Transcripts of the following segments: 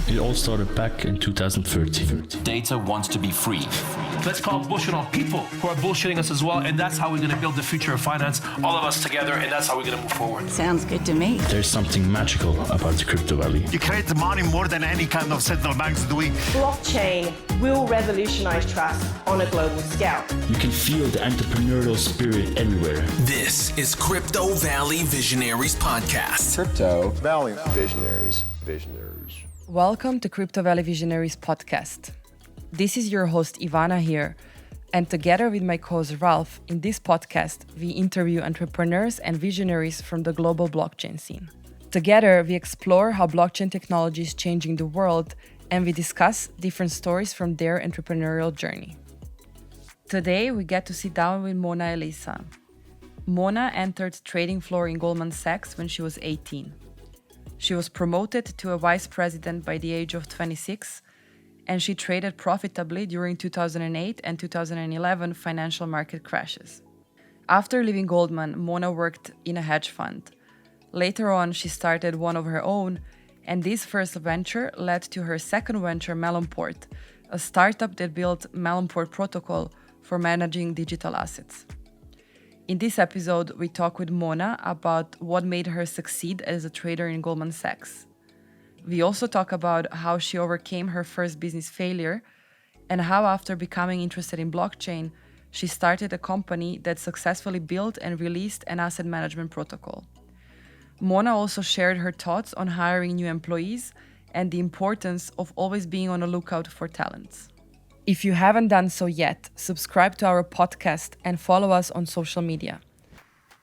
It all started back in 2013. Data wants to be free. Let's call bullshit on people who are bullshitting us as well, and that's how we're going to build the future of finance, all of us together, and that's how we're going to move forward. Sounds good to me. There's something magical about the Crypto Valley. You create money more than any kind of central banks doing. Blockchain will revolutionize trust on a global scale. You can feel the entrepreneurial spirit everywhere. This is Crypto Valley Visionaries podcast. Crypto Valley Visionaries. Welcome to Crypto Valley Visionaries podcast. This is your host Ivana here, and together with my co-host Ralph, in this podcast, we interview entrepreneurs and visionaries from the global blockchain scene. Together, we explore how blockchain technology is changing the world, and we discuss different stories from their entrepreneurial journey. Today, we get to sit down with Mona Elisa. Mona entered the trading floor in Goldman Sachs when she was 18. She was promoted to a vice president by the age of 26, and she traded profitably during 2008 and 2011 financial market crashes. After leaving Goldman, Mona worked in a hedge fund. Later on, she started one of her own, and this first venture led to her second venture, Melonport, a startup that built Melonport protocol for managing digital assets. In this episode, we talk with Mona about what made her succeed as a trader in Goldman Sachs. We also talk about how she overcame her first business failure and how, after becoming interested in blockchain, she started a company that successfully built and released an asset management protocol. Mona also shared her thoughts on hiring new employees and the importance of always being on the lookout for talents. If you haven't done so yet, subscribe to our podcast and follow us on social media.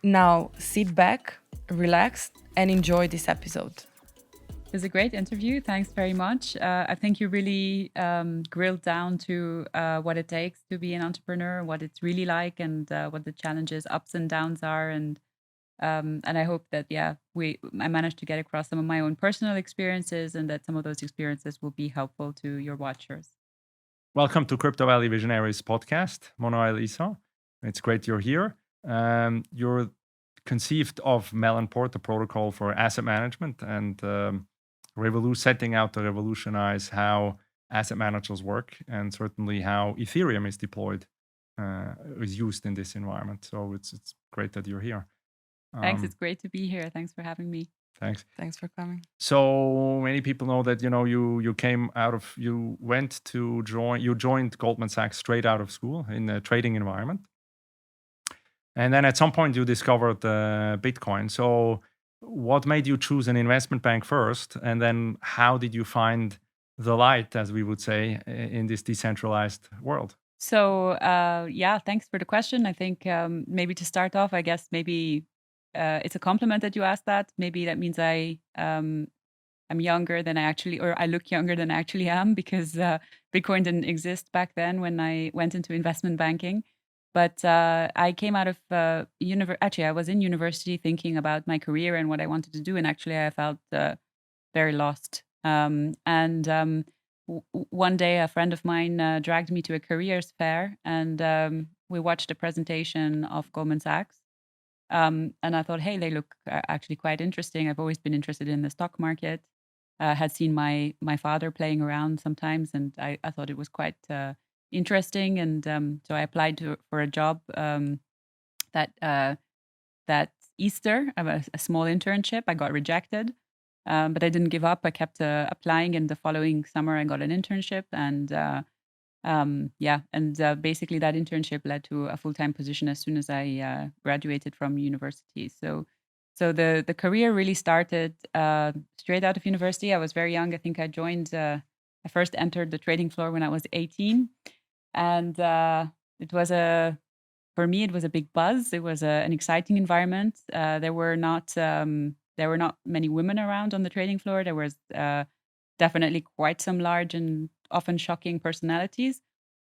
Now, sit back, relax, and enjoy this episode. It was a great interview. Thanks very much. I think you really grilled down to what it takes to be an entrepreneur, what it's really like, and what the challenges, ups and downs are. And I hope that, I managed to get across some of my own personal experiences, and that some of those experiences will be helpful to your watchers. Welcome to Crypto Valley Visionaries podcast, Mona Elisa. It's great you're here. You're conceived of Melonport, the protocol for asset management, and setting out to revolutionize how asset managers work, and certainly how Ethereum is deployed, is used in this environment. So it's great that you're here. Thanks. It's great to be here. Thanks for having me. Thanks. Thanks for coming. So many people know that you joined Goldman Sachs straight out of school in a trading environment, and then at some point you discovered Bitcoin. So what made you choose an investment bank first, and then how did you find the light, as we would say, in this decentralized world? So thanks for the question. I think maybe to start off, I guess maybe. It's a compliment that you asked that. Maybe that means I'm younger than I actually, or I look younger than I actually am, because Bitcoin didn't exist back then when I went into investment banking. But I came out of actually, I was in university thinking about my career and what I wanted to do, and actually I felt very lost. One day, a friend of mine dragged me to a careers fair, and we watched a presentation of Goldman Sachs. And I thought, hey, they look actually quite interesting. I've always been interested in the stock market. Had seen my father playing around sometimes, and I thought it was quite interesting. And so I applied for a job that Easter, a small internship. I got rejected, but I didn't give up. I kept applying, and the following summer I got an internship, and basically that internship led to a full-time position as soon as I graduated from university. So the career really started straight out of university. I was very young. I think I first entered the trading floor when I was 18, and for me it was a big buzz. It was an exciting environment. There were not many women around on the trading floor. There was definitely quite some large and often shocking personalities.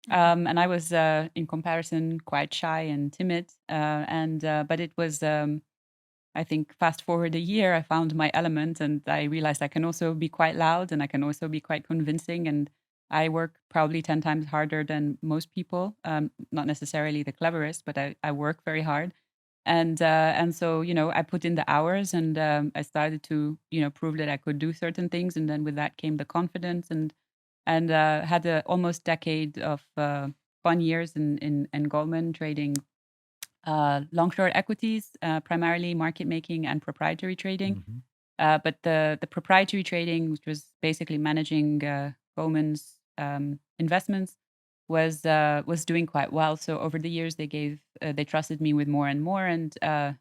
And I was, in comparison, quite shy and timid. But it was, I think, fast forward a year, I found my element, and I realized I can also be quite loud, and I can also be quite convincing. And I work probably 10 times harder than most people. Not necessarily the cleverest, but I work very hard. And so, I put in the hours, and I started to, prove that I could do certain things. And then with that came the confidence, and had a almost decade of fun years in Goldman trading long short equities, primarily market making and proprietary trading. But the proprietary trading, which was basically managing Goldman's investments, was doing quite well. So over the years, they trusted me with more and more, and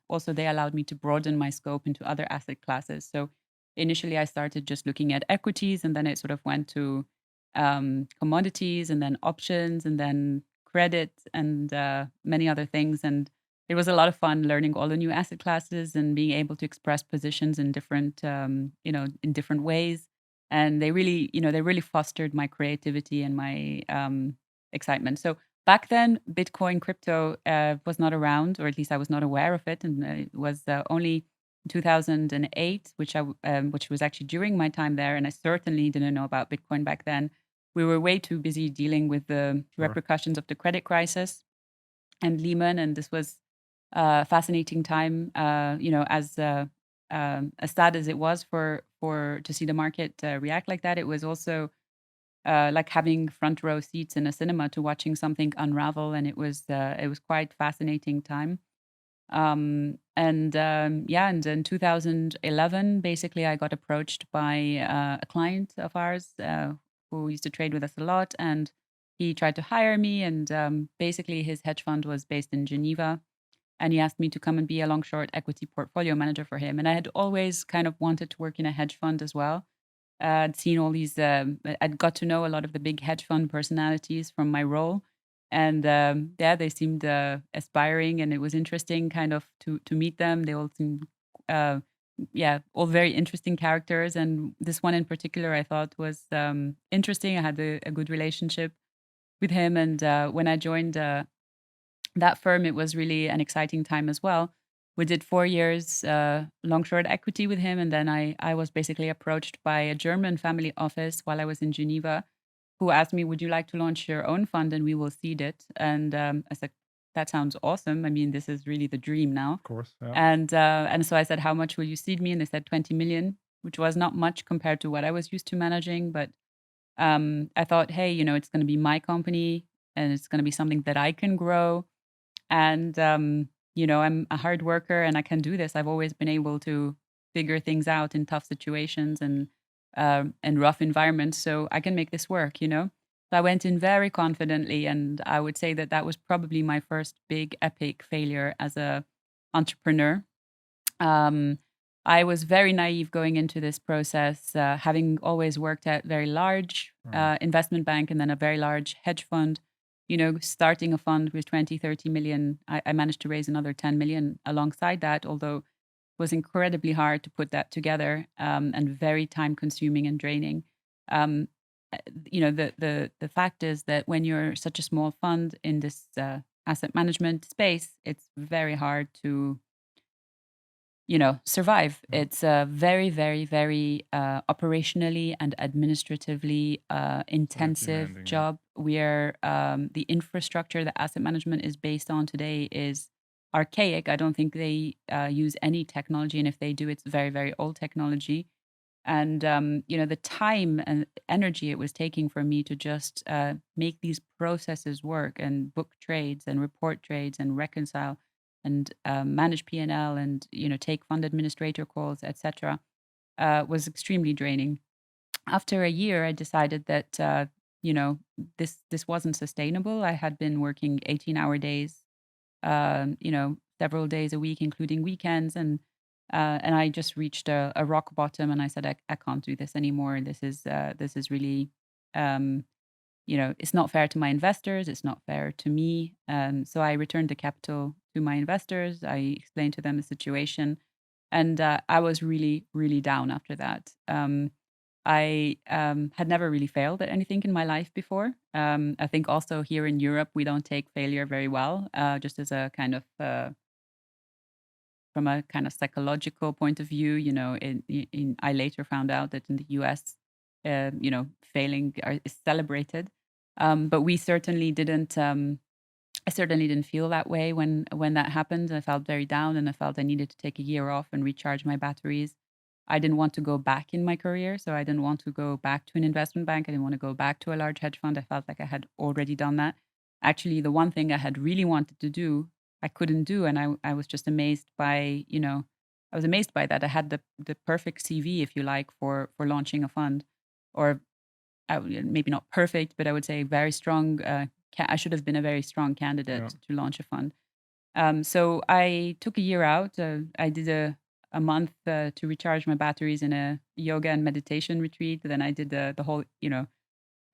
also they allowed me to broaden my scope into other asset classes. So initially, I started just looking at equities, and then it sort of went to commodities, and then options, and then credit, and many other things. And it was a lot of fun learning all the new asset classes and being able to express positions in different, in different ways. And they really fostered my creativity and my excitement. So back then, Bitcoin crypto was not around, or at least I was not aware of it, and it was only 2008, which was actually during my time there, and I certainly didn't know about Bitcoin back then. We were way too busy dealing with the repercussions of the credit crisis and Lehman, and this was a fascinating time. As sad as it was for to see the market react like that, it was also like having front row seats in a cinema to watching something unravel, and it was quite fascinating time. And in 2011, basically, I got approached by a client of ours who used to trade with us a lot, and he tried to hire me. And basically, his hedge fund was based in Geneva, and he asked me to come and be a long short equity portfolio manager for him. And I had always kind of wanted to work in a hedge fund as well. I'd seen all these. I'd got to know a lot of the big hedge fund personalities from my role, and they seemed aspiring, and it was interesting, kind of to meet them. They all seemed, all very interesting characters, and this one in particular I thought was interesting. I had a good relationship with him, and when I joined that firm, it was really an exciting time as well. We did 4 years long short equity with him, and then I was basically approached by a German family office while I was in Geneva, who asked me, "Would you like to launch your own fund and we will seed it?" And I said, "That sounds awesome. I mean, this is really the dream now." Of course. Yeah. And so I said, "How much will you seed me?" And they said 20 million, which was not much compared to what I was used to managing. But I thought, hey, it's going to be my company, and it's going to be something that I can grow. And I'm a hard worker, and I can do this. I've always been able to figure things out in tough situations and rough environments, so I can make this work. So I went in very confidently, and I would say that that was probably my first big epic failure as a entrepreneur. I was very naive going into this process, having always worked at very large investment bank and then a very large hedge fund. Starting a fund with 20, 30 million, I managed to raise another 10 million alongside that, although it was incredibly hard to put that together, and very time consuming and draining. Um, the fact is that when you're such a small fund in this asset management space, it's very hard to survive. It's a very, very, very operationally and administratively intensive demanding, yeah. job. Where the infrastructure that asset management is based on today is archaic. I don't think they use any technology, and if they do, it's very, very old technology. And the time and energy it was taking for me to just make these processes work and book trades and report trades and reconcile and manage P&L and take fund administrator calls, etc., was extremely draining. After a year, I decided that this wasn't sustainable. I had been working 18-hour days, several days a week, including weekends, and I just reached a rock bottom, and I said, I can't do this anymore. This is really it's not fair to my investors. It's not fair to me. So I returned the capital to my investors. I explained to them the situation, and I was really, really down after that. I had never really failed at anything in my life before. I think also here in Europe, we don't take failure very well, just as a kind of from a kind of psychological point of view. I later found out that in the US, failing is celebrated. But we certainly didn't I certainly didn't feel that way when that happened. I felt very down, and I felt I needed to take a year off and recharge my batteries. I didn't want to go back in my career, so I didn't want to go back to an investment bank. I didn't want to go back to a large hedge fund. I felt like I had already done that. Actually, the one thing I had really wanted to do, I couldn't do, and I was just amazed by, I was amazed by that. I had the perfect CV, if you like, for launching a fund, or maybe not perfect, but I would say very strong. I should have been a very strong candidate Yeah. to launch a fund. So I took a year out. I did a month to recharge my batteries in a yoga and meditation retreat. Then I did the whole,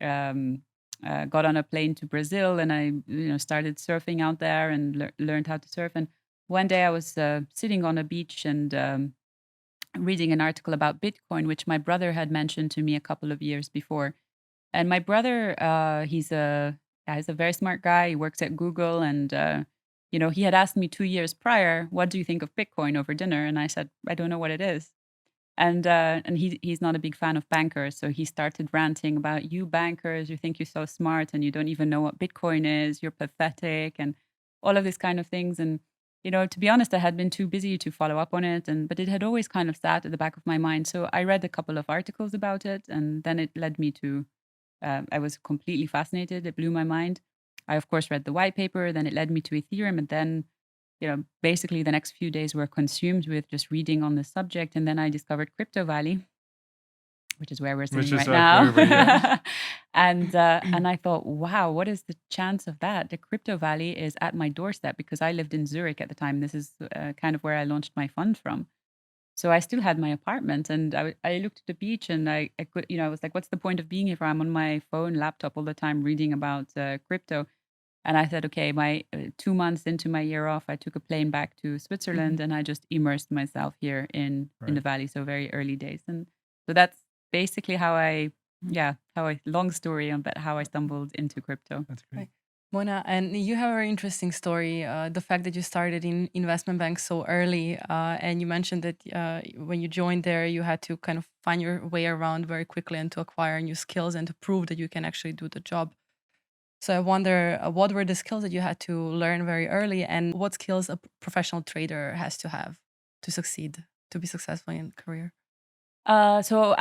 um, got on a plane to Brazil, and I, started surfing out there and learned how to surf. And one day I was sitting on a beach and reading an article about Bitcoin, which my brother had mentioned to me a couple of years before. And my brother, he's a very smart guy. He works at Google, and he had asked me 2 years prior, "What do you think of Bitcoin?" over dinner, and I said, "I don't know what it is." And he's not a big fan of bankers, so he started ranting about, "You bankers, you think you're so smart, and you don't even know what Bitcoin is. You're pathetic," and all of these kind of things. And to be honest, I had been too busy to follow up on it, but it had always kind of sat at the back of my mind. So I read a couple of articles about it, and then it led me to I was completely fascinated. It blew my mind. I, of course, read the white paper. Then it led me to Ethereum. And then, basically the next few days were consumed with just reading on the subject. And then I discovered Crypto Valley, which is where we're sitting right now. And I thought, wow, what is the chance of that? The Crypto Valley is at my doorstep, because I lived in Zurich at the time. This is kind of where I launched my fund from. So I still had my apartment, and I looked at the beach, and I could, I was like, what's the point of being here if I'm on my phone, laptop all the time reading about crypto? And I said, okay, my 2 months into my year off, I took a plane back to Switzerland, and I just immersed myself here in the Right. valley. So very early days, and so that's basically long story on, but how I stumbled into crypto. That's great. Mona, and you have a very interesting story. The fact that you started in investment banks so early, and you mentioned that when you joined there, you had to kind of find your way around very quickly and to acquire new skills and to prove that you can actually do the job. So I wonder, what were the skills that you had to learn very early, and what skills a professional trader has to have to succeed, to be successful in career? So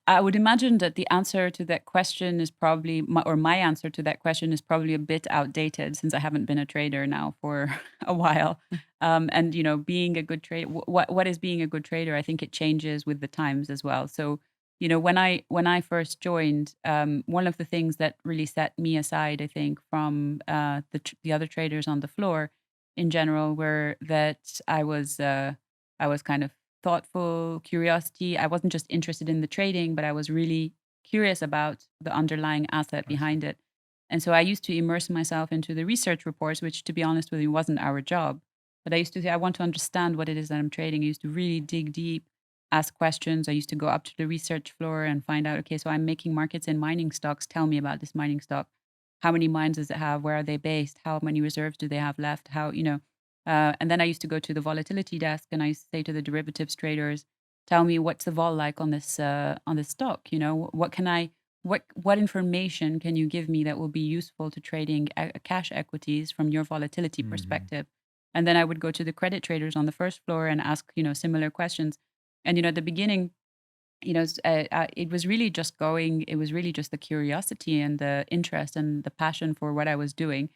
I would imagine that the answer to that question is probably, my answer to that question is probably a bit outdated, since I haven't been a trader now for a while. And being a good trader, what is being a good trader? I think it changes with the times as well. So when I first joined, one of the things that really set me aside, I think, from the other traders on the floor in general, were that I was kind of thoughtful, curiosity. I wasn't just interested in the trading, but I was really curious about the underlying asset behind it. And so I used to immerse myself into the research reports, which, to be honest with you, wasn't our job. But I used to say, I want to understand what it is that I'm trading. I used to really dig deep, ask questions. I used to go up to the research floor and find out, okay, so I'm making markets in mining stocks. Tell me about this mining stock. How many mines does it have? Where are they based? How many reserves do they have left? And then I used to go to the volatility desk, and I used to say to the derivatives traders, "Tell me, what's the vol like on this stock? What information can you give me that will be useful to trading cash equities from your volatility perspective?" And then I would go to the credit traders on the first floor and ask similar questions. And at the beginning, it was really just going. It was really just the curiosity and the interest and the passion for what I was doing,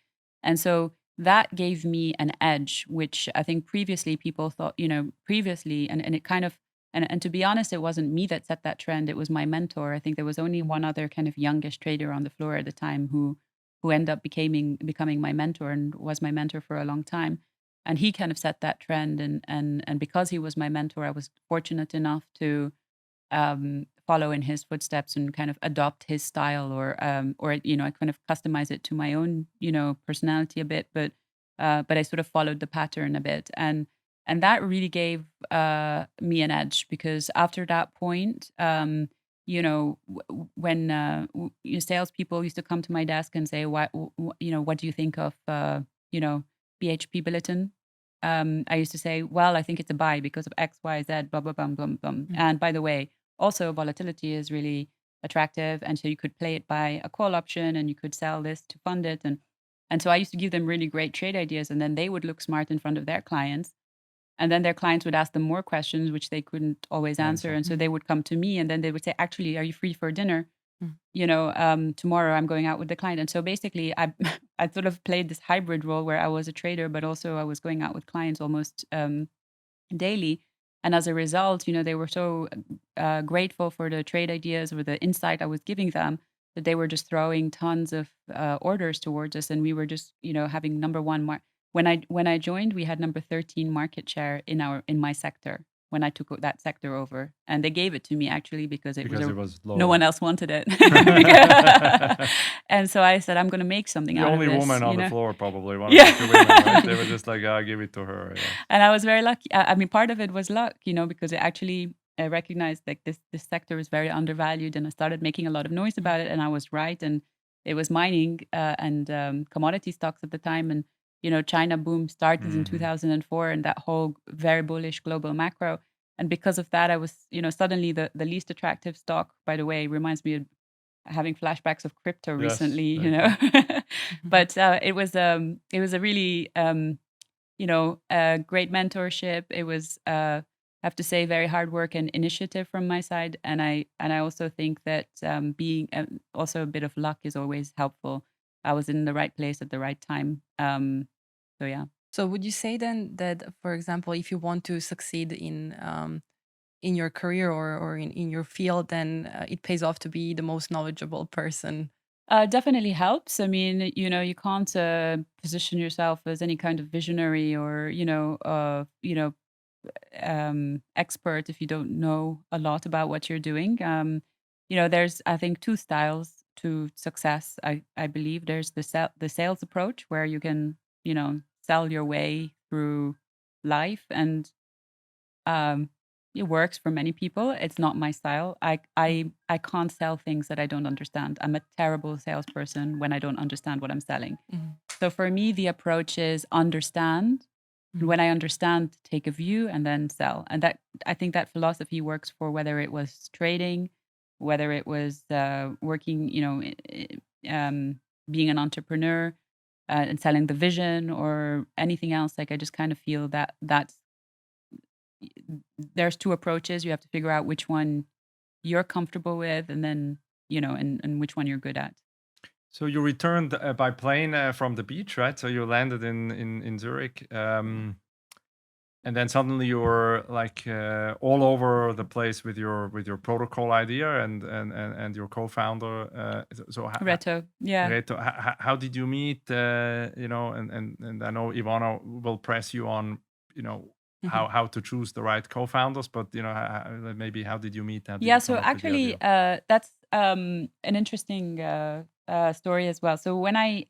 and so that gave me an edge, which I think previously people thought, and it kind of, and to be honest, it wasn't me that set that trend. It was my mentor. I think there was only one other kind of youngish trader on the floor at the time who ended up becoming my mentor and was my mentor for a long time. And he kind of set that trend, and because he was my mentor, I was fortunate enough to follow in his footsteps and kind of adopt his style, or I kind of customize it to my own personality a bit, but I sort of followed the pattern a bit, and that really gave me an edge, because after that point, when salespeople used to come to my desk and say, what do you think of BHP Billiton? I used to say, well, I think it's a buy because of X, Y, Z, blah, blah, blah, blah, blah. And by the way, also volatility is really attractive. And so you could play it by a call option, and you could sell this to fund it. And And so I used to give them really great trade ideas, and then they would look smart in front of their clients. And then their clients would ask them more questions, which they couldn't always answer. And so they would come to me, and then they would say, actually, are you free for dinner? Tomorrow I'm going out with the client. And so basically I sort of played this hybrid role where I was a trader, but also I was going out with clients almost daily. And as a result, they were so grateful for the trade ideas or the insight I was giving them that they were just throwing tons of orders towards us. And we were just, having number one. When I joined, we had number 13 market share in my sector when I took that sector over. And they gave it to me actually because it was low. No one else wanted it. And so I said, I'm going to make something The out of only this. woman on the floor, probably one of the two women, right? They were just like, I'll give it to her. Yeah. And I was very lucky. I mean, part of it was luck, because it actually I recognized like this sector is very undervalued, and I started making a lot of noise about it, and I was right. And it was mining and commodity stocks at the time, and China boom started in 2004, and that whole very bullish global macro. And because of that, I was suddenly the least attractive stock. By the way, reminds me of having flashbacks of crypto recently. But it was a really great mentorship. It was I have to say very hard work and initiative from my side, and I also think that being also a bit of luck is always helpful. I was in the right place at the right time. So yeah. So would you say then that, for example, if you want to succeed in your career or in your field, then it pays off to be the most knowledgeable person? Definitely helps. I mean, you can't position yourself as any kind of visionary or expert if you don't know a lot about what you're doing. There's I think two styles to success. I believe there's the sales approach where you can sell your way through life, and it works for many people. It's not my style. I can't sell things that I don't understand. I'm a terrible salesperson when I don't understand what I'm selling. So for me, the approach is understand. And when I understand, take a view and then sell. And that I think that philosophy works for whether it was trading, whether it was working, being an entrepreneur and selling the vision or anything else. Like I just kind of feel that there's two approaches. You have to figure out which one you're comfortable with, and then and which one you're good at. So you returned by plane from the beach, right? So you landed in Zurich, and then suddenly you were like all over the place with your protocol idea and your co-founder. So Reto, yeah. Reto, how did you meet? And I know Ivana will press you on, how to choose the right co-founders, but maybe how did you meet? So actually, that's an interesting story as well. So when I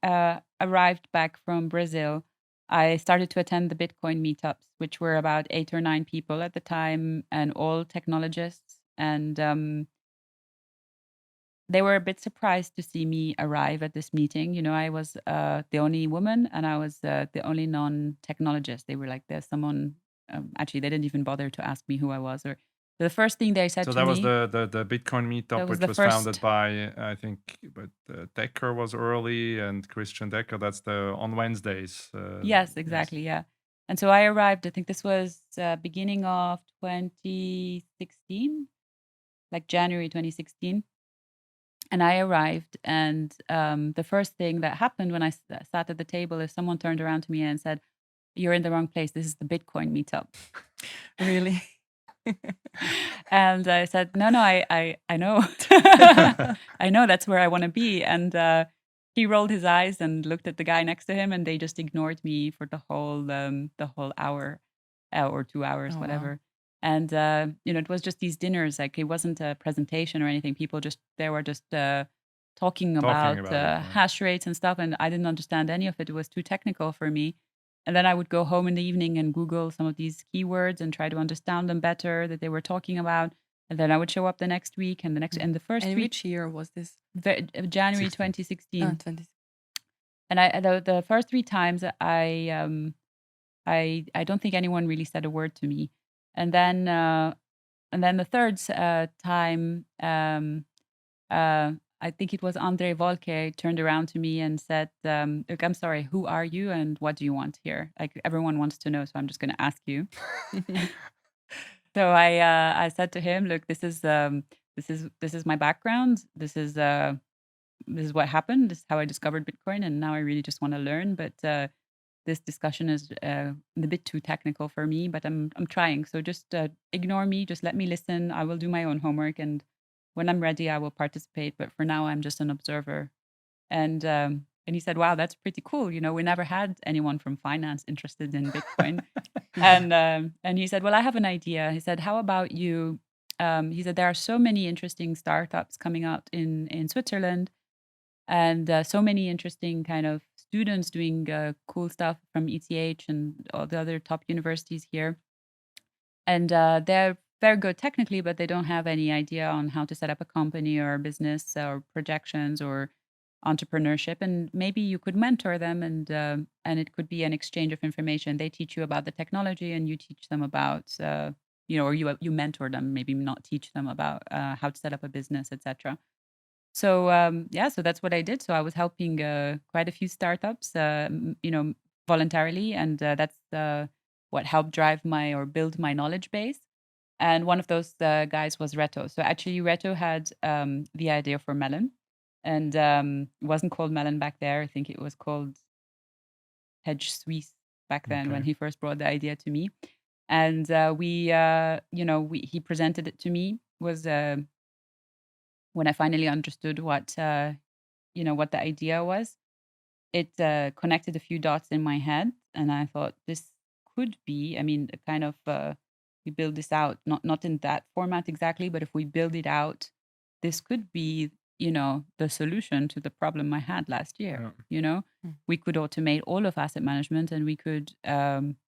arrived back from Brazil, I started to attend the Bitcoin meetups, which were about 8 or 9 people at the time, and all technologists. And they were a bit surprised to see me arrive at this meeting. I was the only woman, and I was the only non-technologist. They were like, "There's someone." Actually, they didn't even bother to ask me who I was. Or the first thing they said to me. So that was the Bitcoin meetup, which was founded by I think, but Decker was early, and Christian Decker. That's on Wednesdays. Yes, exactly. Yes. Yeah, and so I arrived. I think this was beginning of 2016, like January 2016. And I arrived, and the first thing that happened when I sat at the table is someone turned around to me and said, "You're in the wrong place. This is the Bitcoin meetup." Really? And I said, no, I know. I know that's where I want to be. And he rolled his eyes and looked at the guy next to him, and they just ignored me for the whole hour or 2 hours, whatever. Wow. And it was just these dinners. Like it wasn't a presentation or anything. People they were just talking about hash rates and stuff, and I didn't understand any of it. It was too technical for me. And then I would go home in the evening and Google some of these keywords and try to understand them better that they were talking about. And then I would show up the next week and the first week. Which year was this? January 2016. Oh, 2016. And the first 3 times I don't think anyone really said a word to me. And then the third time I think it was Andre Volke turned around to me and said, "Look, I'm sorry. Who are you, and what do you want here? Like everyone wants to know, so I'm just going to ask you." So I said to him, "Look, this is my background. This is what happened. This is how I discovered Bitcoin, and now I really just want to learn. But this discussion is a bit too technical for me. But I'm trying. So just ignore me. Just let me listen. I will do my own homework, and when I'm ready, I will participate. But for now, I'm just an observer." And he said, "Wow, that's pretty cool. We never had anyone from finance interested in Bitcoin." And he said, "Well, I have an idea." He said, "How about you?" He said, "There are so many interesting startups coming out in Switzerland, and so many interesting kind of students doing cool stuff from ETH and all the other top universities here. And they're very good technically, but they don't have any idea on how to set up a company or a business or projections or entrepreneurship. And maybe you could mentor them, and it could be an exchange of information. They teach you about the technology, and you teach them about or you mentor them, maybe not teach them about how to set up a business, etc." So so that's what I did. So I was helping quite a few startups, voluntarily, and that's what helped drive build my knowledge base. And one of those guys was Reto. So actually, Reto had the idea for Melon, and it wasn't called Melon back there. I think it was called Hedge Suisse back then when Okay. he first brought the idea to me. And he presented it to me. Was when I finally understood what what the idea was. It connected a few dots in my head, and I thought this could be. I mean, a kind of we build this out, not in that format exactly, but if we build it out, this could be the solution to the problem I had last year. Yeah. We could automate all of asset management, and we could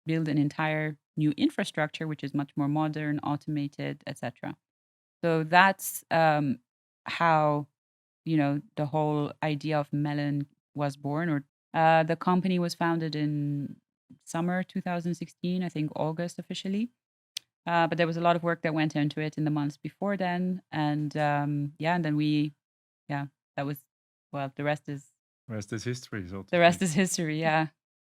build an entire new infrastructure which is much more modern, automated, etc. So that's how the whole idea of Melon was born. Or the company was founded in summer 2016, I think August officially. But there was a lot of work that went into it in the months before then, and and then that was the rest is Rest is history, so to the rest speak. is history. Yeah.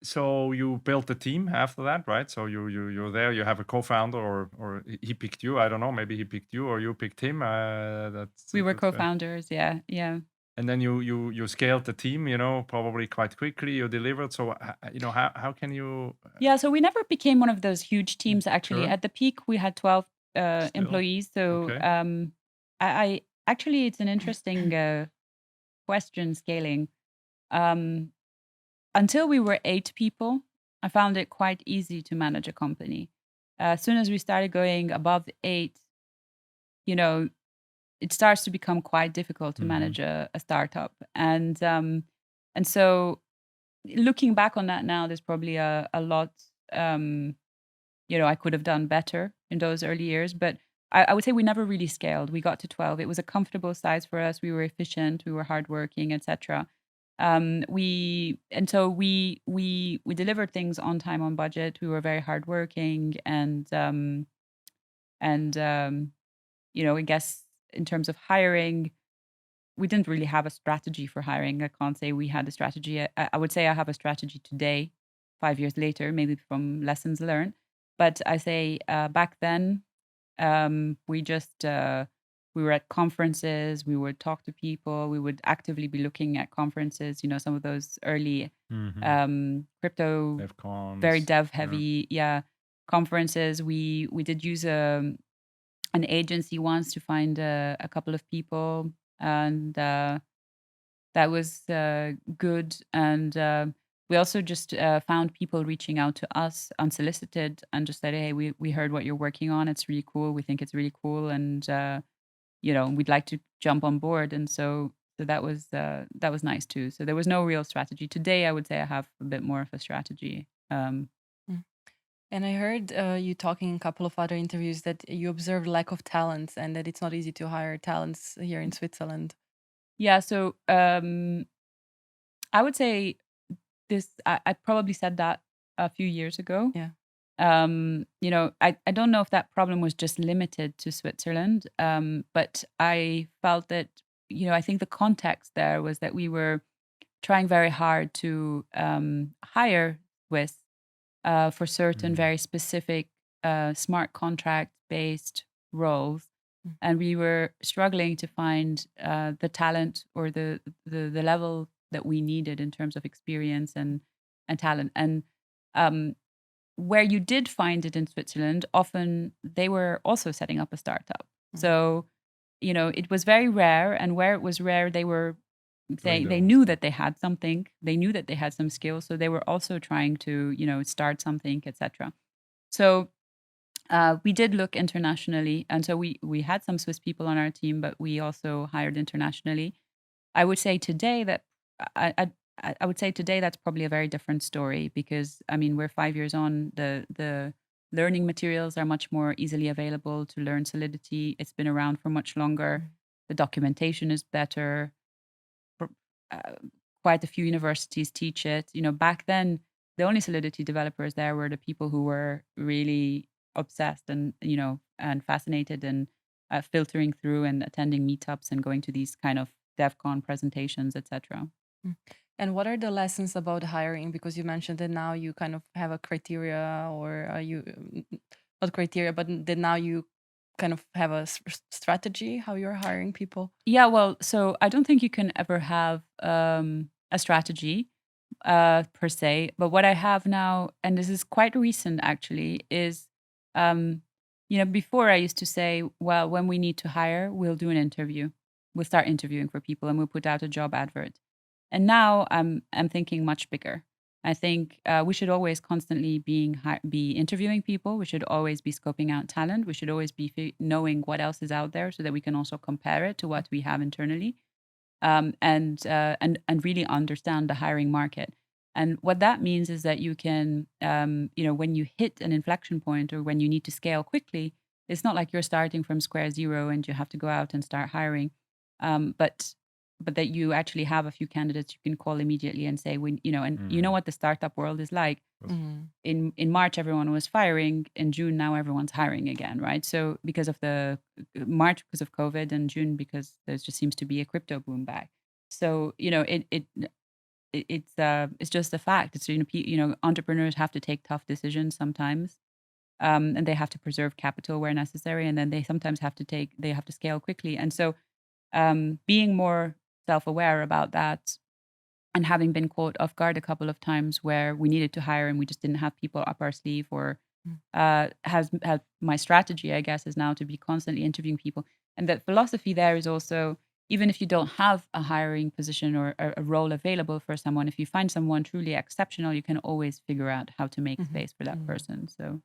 So you built a team after that, right? So you're there. You have a co-founder, or he picked you. I don't know. Maybe he picked you, or you picked him. We were That's fair. co-founders. Yeah. Yeah. And then you scaled the team, probably quite quickly. You delivered. So how can you? Yeah, so we never became one of those huge teams actually. Sure. At the peak, we had 12 Still. employees. So Okay. I actually, it's an interesting question scaling. Until we were 8 people, I found it quite easy to manage a company. As soon as we started going above 8, it starts to become quite difficult to manage a startup. And so looking back on that now, there's probably a lot I could have done better in those early years. But I would say we never really scaled. We got to 12. It was a comfortable size for us. We were efficient. We were hardworking, etc. We delivered things on time, on budget. We were very hardworking, and I guess in terms of hiring, we didn't really have a strategy for hiring. I can't say we had a strategy. I would say I have a strategy today, 5 years later, maybe from lessons learned. But I say back then, we just we were at conferences. We would talk to people. We would actively be looking at conferences. Some of those early crypto, DevCons, very dev heavy, conferences. We did use an agency once to find a couple of people, and that was good. And we also just found people reaching out to us unsolicited and just said, "Hey, we heard what you're working on. It's really cool. We think it's really cool, and we'd like to jump on board." And so that was nice too. So there was no real strategy. Today, I would say I have a bit more of a strategy. And I heard you talking in a couple of other interviews that you observe lack of talents and that it's not easy to hire talents here in Switzerland. Yeah, so I would say I probably said that a few years ago. Yeah. I don't know if that problem was just limited to Switzerland, but I felt that, I think the context there was that we were trying very hard to hire Swiss for certain very specific smart contract based roles, and we were struggling to find the talent or the level that we needed in terms of experience and talent. And where you did find it in Switzerland, often they were also setting up a startup. So, it was very rare, and where it was rare, they knew that they had something, they knew that they had some skills, so they were also trying to, start something, etc. So we did look internationally, and so we had some Swiss people on our team, but we also hired internationally. I would say today that I would say today that's probably a very different story, because I mean, we're 5 years on. The learning materials are much more easily available to learn Solidity. It's been around for much longer. The documentation is better. Quite a few universities teach it. Back then, the only Solidity developers there were the people who were really obsessed and and fascinated and filtering through and attending meetups and going to these kind of DevCon presentations, etc. And what are the lessons about hiring? Because you mentioned that now you kind of have a criteria, or not criteria, but that now you kind of have a strategy how you're hiring people. Yeah, well, so I don't think you can ever have a strategy per se, but what I have now, and this is quite recent actually, is before I used to say, well, when we need to hire, we'll do an interview. We'll start interviewing for people and we'll put out a job advert. And now I'm thinking much bigger. I think we should always constantly be interviewing people. We should always be scoping out talent. We should always be knowing what else is out there, so that we can also compare it to what we have internally, and really understand the hiring market. And what that means is that you can, when you hit an inflection point or when you need to scale quickly, it's not like you're starting from square zero and you have to go out and start hiring, but that you actually have a few candidates you can call immediately and say, what the startup world is like. In March, everyone was firing. In June, now everyone's hiring again, right? So because of the March, because of COVID, and June, because there just seems to be a crypto boom back. So, it's just a fact. It's, entrepreneurs have to take tough decisions sometimes. And they have to preserve capital where necessary. And then they sometimes have to scale quickly. And so being more self-aware about that, and having been caught off guard a couple of times where we needed to hire and we just didn't have people up our sleeve, or has my strategy, I guess, is now to be constantly interviewing people. And that philosophy there is also, even if you don't have a hiring position or a role available for someone, if you find someone truly exceptional, you can always figure out how to make space for that person. So.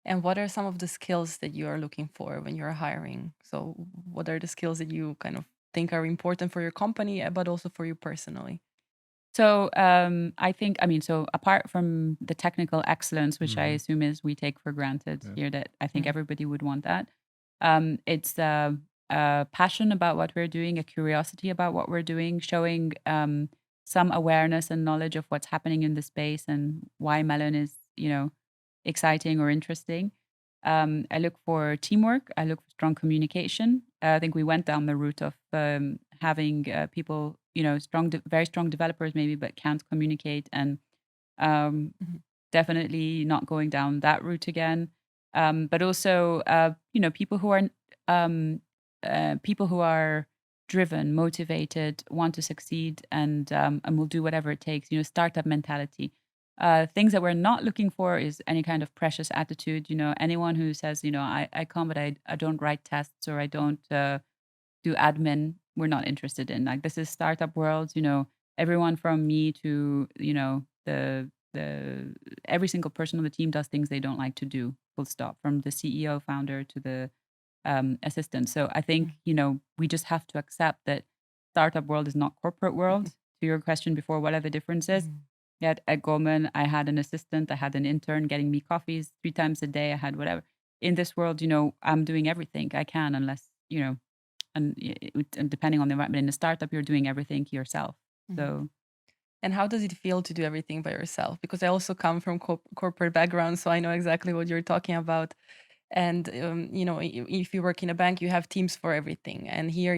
And what are some of the skills that you are looking for when you're hiring? So what are the skills that you kind of think are important for your company, but also for you personally? So I think, so apart from the technical excellence, which I assume is we take for granted here, that I think everybody would want that. It's a passion about what we're doing, a curiosity about what we're doing, showing some awareness and knowledge of what's happening in the space and why Melon is, exciting or interesting. I look for teamwork. I look for strong communication. I think we went down the route of having people, very strong developers maybe, but can't communicate, and definitely not going down that route again. But also, people who are driven, motivated, want to succeed, and will do whatever it takes. Startup mentality. Things that we're not looking for is any kind of precious attitude. Anyone who says, I come, but I don't write tests, or I don't do admin, we're not interested in. Like, this is startup world. Everyone from me to the every single person on the team does things they don't like to do. Full stop. From the CEO, founder to the assistant. So I think we just have to accept that startup world is not corporate world. To your question before, what are the differences? At Goldman, I had an assistant, I had an intern getting me coffees 3 times a day. I had whatever. In this world, I'm doing everything I can, unless, and depending on the environment. In a startup, you're doing everything yourself. So. And how does it feel to do everything by yourself? Because I also come from corporate background, so I know exactly what you're talking about. And if you work in a bank, you have teams for everything. And here,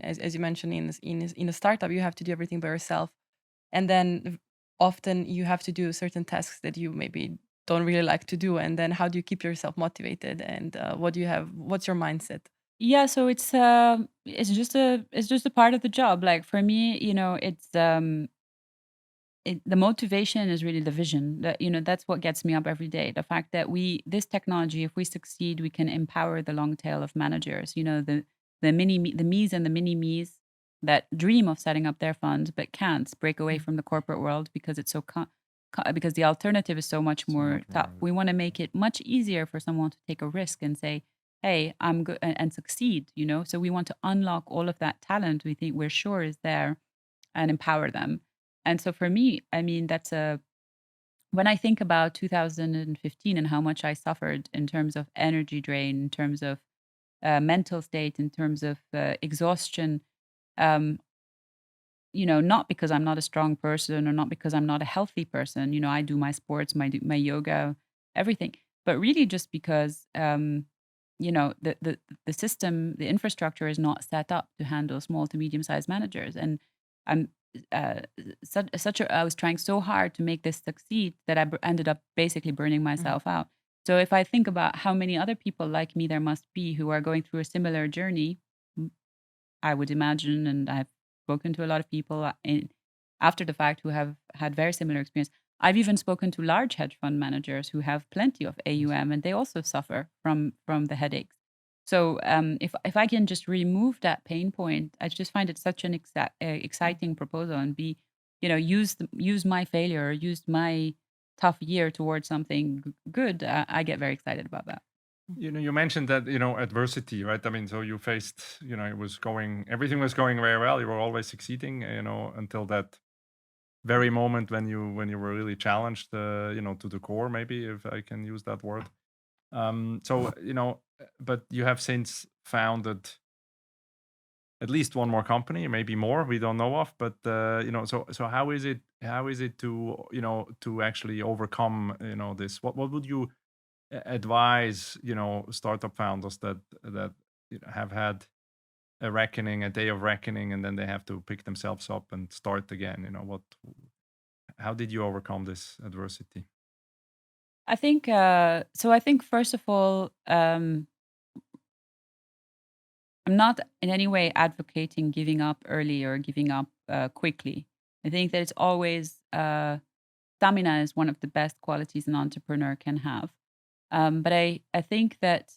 as you mentioned, in a startup, you have to do everything by yourself. And then often you have to do certain tasks that you maybe don't really like to do. And then how do you keep yourself motivated? And what's your mindset? Yeah, so it's just a part of the job. Like for me, it's the motivation is really the vision. That that's what gets me up every day. The fact that this technology, if we succeed, we can empower the long tail of managers. The me's and the mini me's that dream of setting up their fund but can't break away from the corporate world because it's because the alternative is so much more tough. We want to make it much easier for someone to take a risk and say, "Hey, I'm good," and succeed. So we want to unlock all of that talent we're sure is there and empower them. And so for me, I mean, when I think about 2015 and how much I suffered in terms of energy drain, in terms of mental state, in terms of exhaustion, um, not because I'm not a strong person or not because I'm not a healthy person. I do my sports, my yoga, everything, but really just because, the system, the infrastructure is not set up to handle small to medium sized managers. And I'm I was trying so hard to make this succeed that ended up basically burning myself out. So if I think about how many other people like me there must be who are going through a similar journey, I would imagine, and I've spoken to a lot of people after the fact who have had very similar experience. I've even spoken to large hedge fund managers who have plenty of AUM, and they also suffer from the headaches. So if I can just remove that pain point, I just find it such an exciting proposal, and use my failure, use my tough year towards something good. I get very excited about that. You mentioned that, adversity, right? I mean, so you faced, everything was going very well. You were always succeeding, until that very moment when you were really challenged, to the core, maybe, if I can use that word. So, but you have since founded at least one more company, maybe more, we don't know of, but so how is it to, to actually overcome, this? What would you advise, startup founders that have had a day of reckoning, and then they have to pick themselves up and start again? How did you overcome this adversity? I think so. I think first of all, I'm not in any way advocating giving up early or giving up quickly. I think that it's always stamina is one of the best qualities an entrepreneur can have. But I think that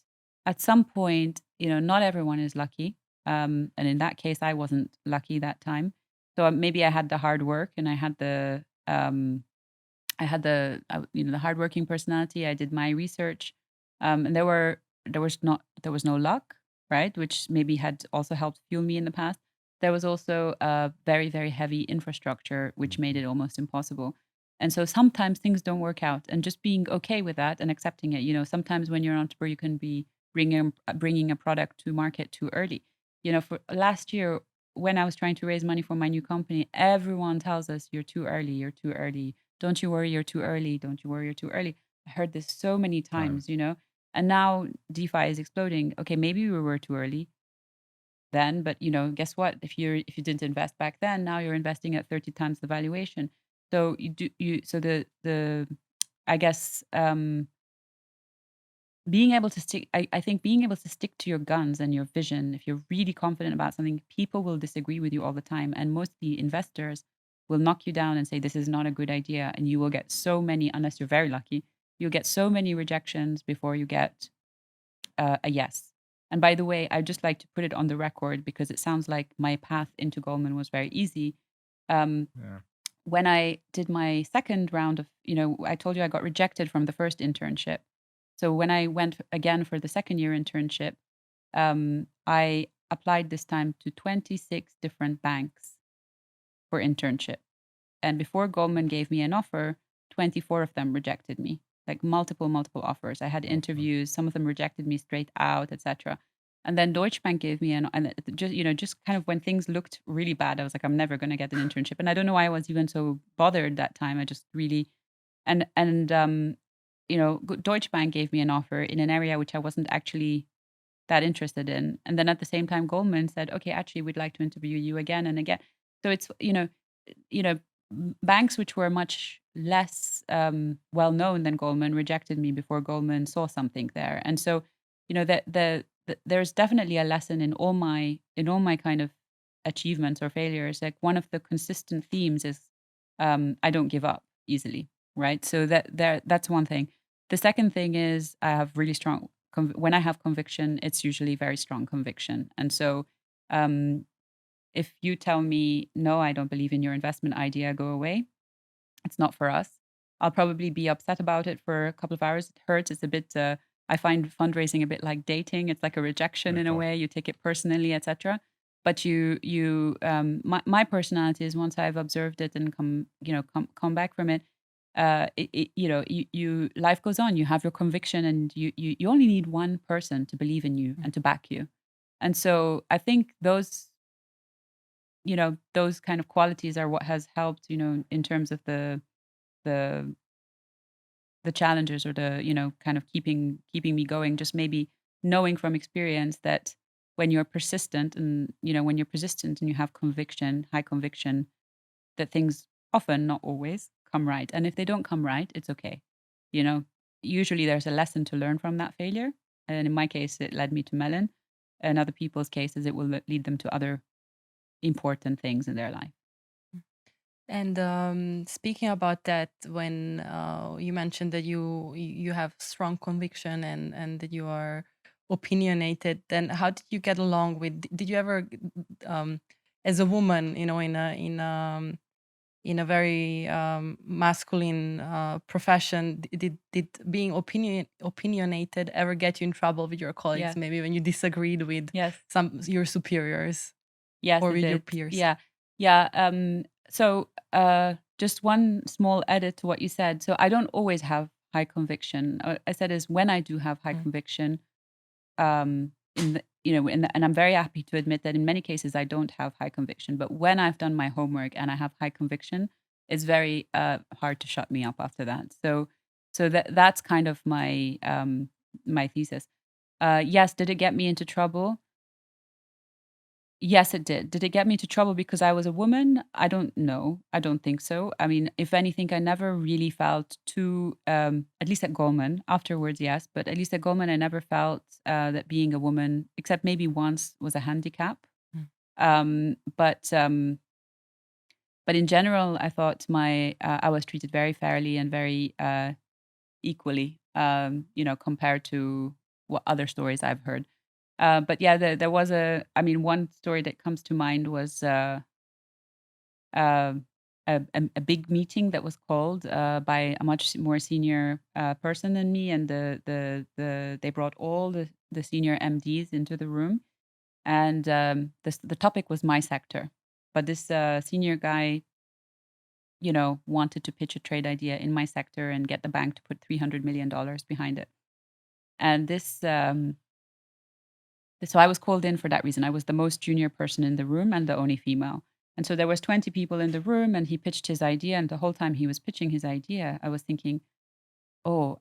at some point, not everyone is lucky. And in that case, I wasn't lucky that time. So maybe I had the hard work and I had the the hardworking personality. I did my research, and there was no luck, right? Which maybe had also helped fuel me in the past. There was also a very very heavy infrastructure, which made it almost impossible. And so sometimes things don't work out, and just being okay with that and accepting it. Sometimes when you're an entrepreneur, you can be bringing a product to market too early. For last year, when I was trying to raise money for my new company, everyone tells us you're too early, you're too early. Don't you worry, you're too early. Don't you worry, you're too early. I heard this so many times, and now DeFi is exploding. Okay, maybe we were too early then, but guess what? If you didn't invest back then, now you're investing at 30 times the valuation. So the I guess being able to stick I think being able to stick to your guns and your vision, if you're really confident about something, people will disagree with you all the time, and mostly investors will knock you down and say this is not a good idea, and you will get so many, unless you're very lucky, you'll get so many rejections before you get a yes. And by the way, I'd just like to put it on the record because it sounds like my path into Goldman was very easy. Yeah. When I did my second round of, I told you I got rejected from the first internship. So when I went again for the second year internship, I applied this time to 26 different banks for internship. And before Goldman gave me an offer, 24 of them rejected me, like multiple offers. I had interviews, some of them rejected me straight out, etc. And then Deutsche Bank gave me just kind of when things looked really bad, I was like, I'm never going to get an internship. And I don't know why I was even so bothered that time. I just really, and Deutsche Bank gave me an offer in an area which I wasn't actually that interested in. And then at the same time, Goldman said, okay, actually, we'd like to interview you again and again. So it's, banks which were much less well known than Goldman rejected me before Goldman saw something there. And so, there's definitely a lesson in all my kind of achievements or failures. Like one of the consistent themes is I don't give up easily, right? So that's one thing. The second thing is I have really strong when I have conviction, it's usually very strong conviction. And so if you tell me, no, I don't believe in your investment idea, go away, it's not for us. I'll probably be upset about it for a couple of hours. It hurts. It's a bit, I find fundraising a bit like dating. It's like a rejection in a way. You take it personally, etc. But my personality is once I've observed it and come back from it, life goes on. You have your conviction, and you only need one person to believe in you and to back you. And so I think those kind of qualities are what has helped, in terms of the challenges or the kind of keeping me going. Just maybe knowing from experience that when you're persistent and you have conviction, high conviction, that things often, not always, come right. And if they don't come right, it's okay. Usually there's a lesson to learn from that failure. And in my case, it led me to Melon. In other people's cases, it will lead them to other important things in their life. And speaking about that, when you mentioned that you have strong conviction and that you are opinionated, then how did you get along with? Did you ever, as a woman, in a very masculine profession, did being opinionated ever get you in trouble with your colleagues? Yeah. Maybe when you disagreed with your superiors, Yes, or it with your did. peers. Yeah. So just one small edit to what you said. So I don't always have high conviction. I said is when I do have high conviction, and I'm very happy to admit that in many cases I don't have high conviction. But when I've done my homework and I have high conviction, it's very hard to shut me up after that. So that's kind of my my thesis. Yes, did it get me into trouble? Yes, it did. Did it get me into trouble because I was a woman? I don't know. I don't think so. I mean, if anything, I never really felt too, at least at Goldman, afterwards, yes, but at least at Goldman, I never felt that being a woman, except maybe once, was a handicap. But in general, I thought I was treated very fairly and very equally, compared to what other stories I've heard. But yeah, there was one story that comes to mind was a big meeting that was called by a much more senior person than me, and they brought all the senior MDs into the room, and the topic was my sector, but this senior guy, wanted to pitch a trade idea in my sector and get the bank to put $300 million behind it, and this. So I was called in for that reason. I was the most junior person in the room and the only female. And so there was 20 people in the room, and he pitched his idea. And the whole time he was pitching his idea, I was thinking, oh,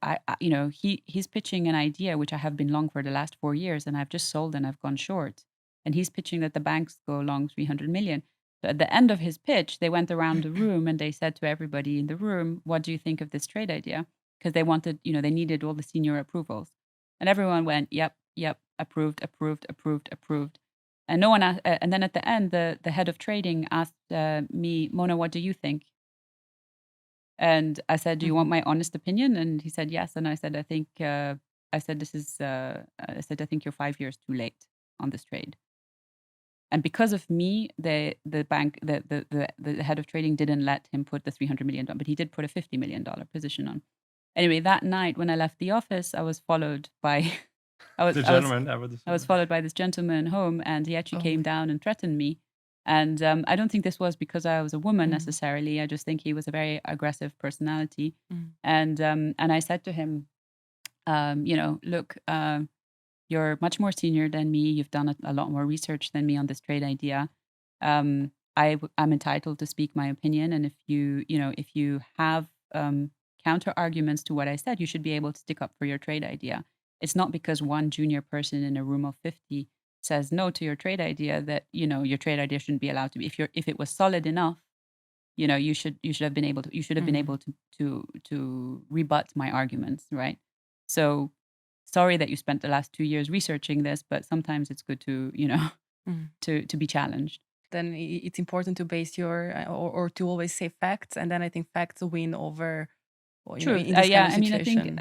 he's pitching an idea which I have been long for the last 4 years, and I've just sold and I've gone short. And he's pitching that the banks go long 300 million. So at the end of his pitch, they went around the room and they said to everybody in the room, what do you think of this trade idea? Because they wanted, they needed all the senior approvals. And everyone went, yep, approved. And no one asked, and then at the end, the head of trading asked me, Mona, what do you think? And I said, do you want my honest opinion? And he said, yes. And I said, I think you're 5 years too late on this trade. And because of me, the bank, the head of trading didn't let him put the $300 million, but he did put a $50 million position on. Anyway, that night when I left the office, I was followed by I was followed by this gentleman home, and he actually came down and threatened me. And I don't think this was because I was a woman necessarily. I just think he was a very aggressive personality. And I said to him, look, you're much more senior than me. You've done a lot more research than me on this trade idea. I'm entitled to speak my opinion, and if you have counter arguments to what I said, you should be able to stick up for your trade idea. It's not because one junior person in a room of 50 says no to your trade idea that, your trade idea shouldn't be allowed to be. If it was solid enough, you should have been able to rebut my arguments, right? So sorry that you spent the last 2 years researching this, but sometimes it's good to, to be challenged. Then it's important to base your or to always say facts, and then I think facts win over. True. In this Yeah. kind of I situation.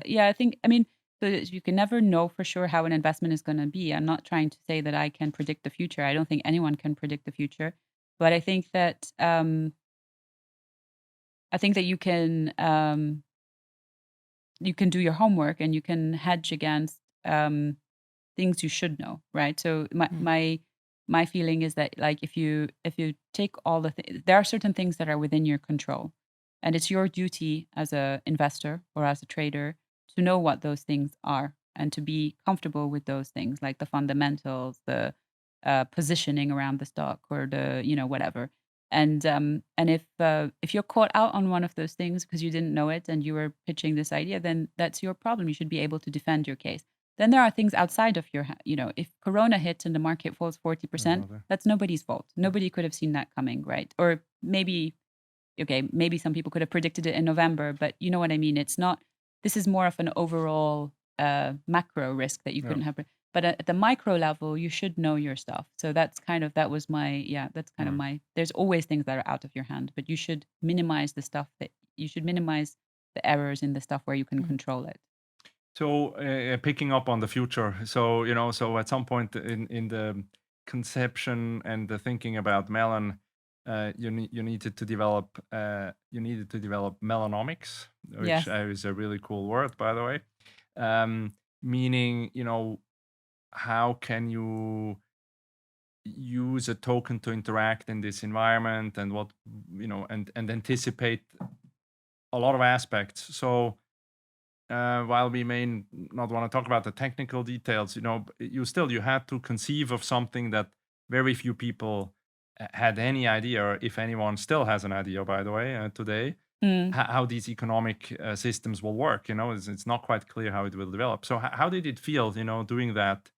so you can never know for sure how an investment is going to be. I'm not trying to say that I can predict the future. I don't think anyone can predict the future, but I think that you can do your homework and you can hedge against things you should know, right? So my feeling is that, like, if you take all there are certain things that are within your control, and it's your duty as a investor or as a trader to know what those things are and to be comfortable with those things, like the fundamentals, the positioning around the stock, or the whatever. And if you're caught out on one of those things because you didn't know it and you were pitching this idea, then that's your problem. You should be able to defend your case. Then there are things outside of your, if Corona hits and the market falls 40%, that's nobody's fault. Nobody could have seen that coming, right? Or maybe some people could have predicted it in November, but you know what I mean? It's not, this is more of an overall macro risk that you couldn't have. But at the micro level, you should know your stuff. So that's kind of my, there's always things that are out of your hand, but you should minimize the errors in the stuff where you can control it. So picking up on the future, so at some point in the conception and the thinking about Melon, you needed to develop melonomics, which Yes. is a really cool word, by the way. Meaning, how can you use a token to interact in this environment, and what and anticipate a lot of aspects. So while we may not want to talk about the technical details, you had to conceive of something that very few people had any idea, or if anyone still has an idea, by the way, today, how these economic systems will work. It's not quite clear how it will develop. So how did it feel, doing that?